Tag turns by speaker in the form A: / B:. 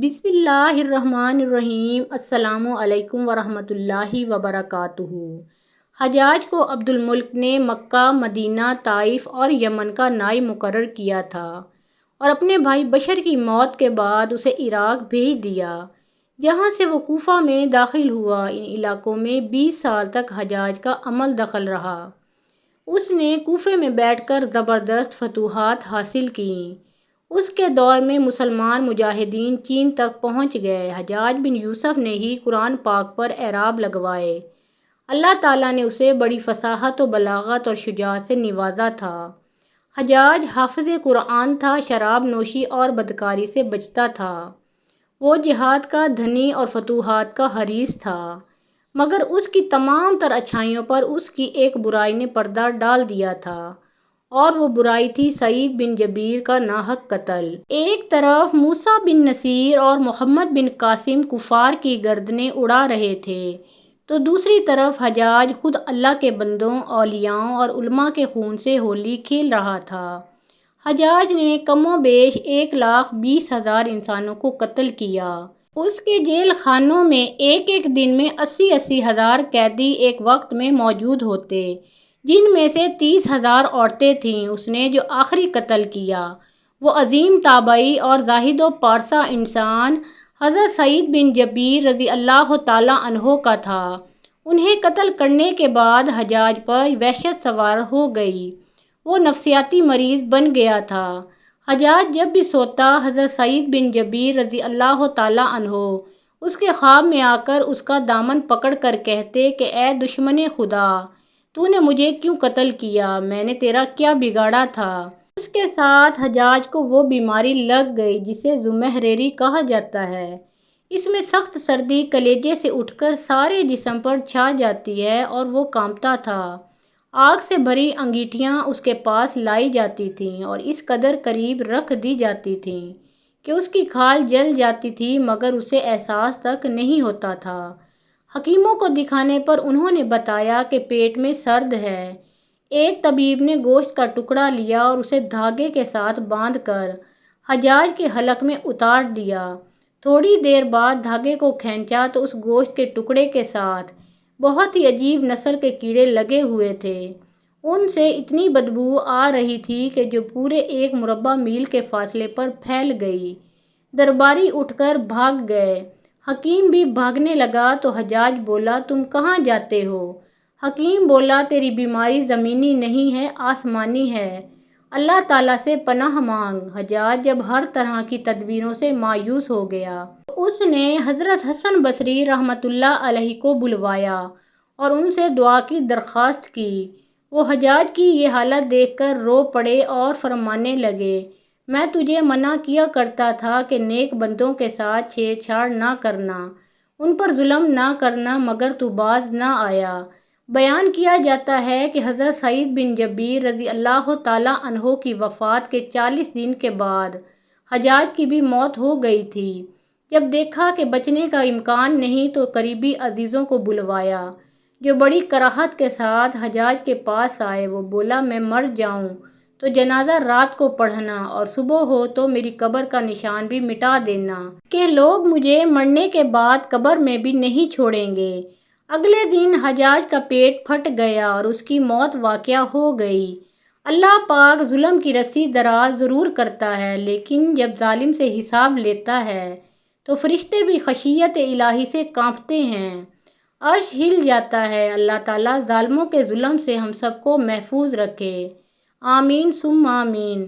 A: بسم اللہ الرحمن الرحیم۔ السلام علیکم ورحمۃ اللہ وبرکاتہ۔ حجاج کو عبد الملک نے مکہ، مدینہ، طائف اور یمن کا نائب مقرر کیا تھا اور اپنے بھائی بشر کی موت کے بعد اسے عراق بھیج دیا، جہاں سے وہ کوفہ میں داخل ہوا۔ ان علاقوں میں 20 سال تک حجاج کا عمل دخل رہا۔ اس نے کوفے میں بیٹھ کر زبردست فتوحات حاصل کیں۔ اس کے دور میں مسلمان مجاہدین چین تک پہنچ گئے۔ حجاج بن یوسف نے ہی قرآن پاک پر اعراب لگوائے۔ اللہ تعالیٰ نے اسے بڑی فصاحت و بلاغت اور شجاعت سے نوازا تھا۔ حجاج حافظ قرآن تھا، شراب نوشی اور بدکاری سے بچتا تھا۔ وہ جہاد کا دھنی اور فتوحات کا حریص تھا، مگر اس کی تمام تر اچھائیوں پر اس کی ایک برائی نے پردہ ڈال دیا تھا، اور وہ برائی تھی سعید بن جبیر کا ناحق قتل۔ ایک طرف موسیٰ بن نصیر اور محمد بن قاسم کفار کی گردنیں اڑا رہے تھے، تو دوسری طرف حجاج خود اللہ کے بندوں، اولیاؤں اور علماء کے خون سے ہولی کھیل رہا تھا۔ حجاج نے کم و بیش 1,20,000 انسانوں کو قتل کیا۔ اس کے جیل خانوں میں ایک دن میں 80,000 قیدی ایک وقت میں موجود ہوتے، جن میں سے 30,000 عورتیں تھیں۔ اس نے جو آخری قتل کیا وہ عظیم تابعی اور زاہد و پارسا انسان حضرت سعید بن جبیر رضی اللہ تعالیٰ عنہ کا تھا۔ انہیں قتل کرنے کے بعد حجاج پر وحشت سوار ہو گئی، وہ نفسیاتی مریض بن گیا تھا۔ حجاج جب بھی سوتا، حضرت سعید بن جبیر رضی اللہ تعالیٰ عنہ اس کے خواب میں آ کر اس کا دامن پکڑ کر کہتے کہ اے دشمن خدا، تو نے مجھے کیوں قتل کیا؟ میں نے تیرا کیا بگاڑا تھا؟ اس کے ساتھ حجاج کو وہ بیماری لگ گئی جسے زمہریری کہا جاتا ہے۔ اس میں سخت سردی کلیجے سے اٹھ کر سارے جسم پر چھا جاتی ہے اور وہ کانپتا تھا۔ آگ سے بھری انگیٹھیاں اس کے پاس لائی جاتی تھیں اور اس قدر قریب رکھ دی جاتی تھیں کہ اس کی کھال جل جاتی تھی، مگر اسے احساس تک نہیں ہوتا تھا۔ حکیموں کو دکھانے پر انہوں نے بتایا کہ پیٹ میں سرد ہے۔ ایک طبیب نے گوشت کا ٹکڑا لیا اور اسے دھاگے کے ساتھ باندھ کر حجاج کے حلق میں اتار دیا۔ تھوڑی دیر بعد دھاگے کو کھینچا تو اس گوشت کے ٹکڑے کے ساتھ بہت ہی عجیب نسل کے کیڑے لگے ہوئے تھے۔ ان سے اتنی بدبو آ رہی تھی کہ جو پورے 1 مربع میل کے فاصلے پر پھیل گئی۔ درباری اٹھ کر بھاگ گئے۔ حکیم بھی بھاگنے لگا تو حجاج بولا، تم کہاں جاتے ہو؟ حکیم بولا، تیری بیماری زمینی نہیں ہے، آسمانی ہے، اللہ تعالیٰ سے پناہ مانگ۔ حجاج جب ہر طرح کی تدبیروں سے مایوس ہو گیا تو اس نے حضرت حسن بصری رحمۃ اللہ علیہ کو بلوایا اور ان سے دعا کی درخواست کی۔ وہ حجاج کی یہ حالت دیکھ کر رو پڑے اور فرمانے لگے، میں تجھے منع کیا کرتا تھا کہ نیک بندوں کے ساتھ چھیڑ چھاڑ نہ کرنا، ان پر ظلم نہ کرنا، مگر تو باز نہ آیا۔ بیان کیا جاتا ہے کہ حضرت سعید بن جبیر رضی اللہ تعالیٰ عنہ کی وفات کے 40 دن کے بعد حجاج کی بھی موت ہو گئی تھی۔ جب دیکھا کہ بچنے کا امکان نہیں تو قریبی عزیزوں کو بلوایا، جو بڑی کراہت کے ساتھ حجاج کے پاس آئے۔ وہ بولا، میں مر جاؤں تو جنازہ رات کو پڑھنا اور صبح ہو تو میری قبر کا نشان بھی مٹا دینا، کہ لوگ مجھے مرنے کے بعد قبر میں بھی نہیں چھوڑیں گے۔ اگلے دن حجاج کا پیٹ پھٹ گیا اور اس کی موت واقع ہو گئی۔ اللہ پاک ظلم کی رسی دراز ضرور کرتا ہے، لیکن جب ظالم سے حساب لیتا ہے تو فرشتے بھی خشیت الہی سے کانپتے ہیں، عرش ہل جاتا ہے۔ اللہ تعالیٰ ظالموں کے ظلم سے ہم سب کو محفوظ رکھے، آمین ثم آمین۔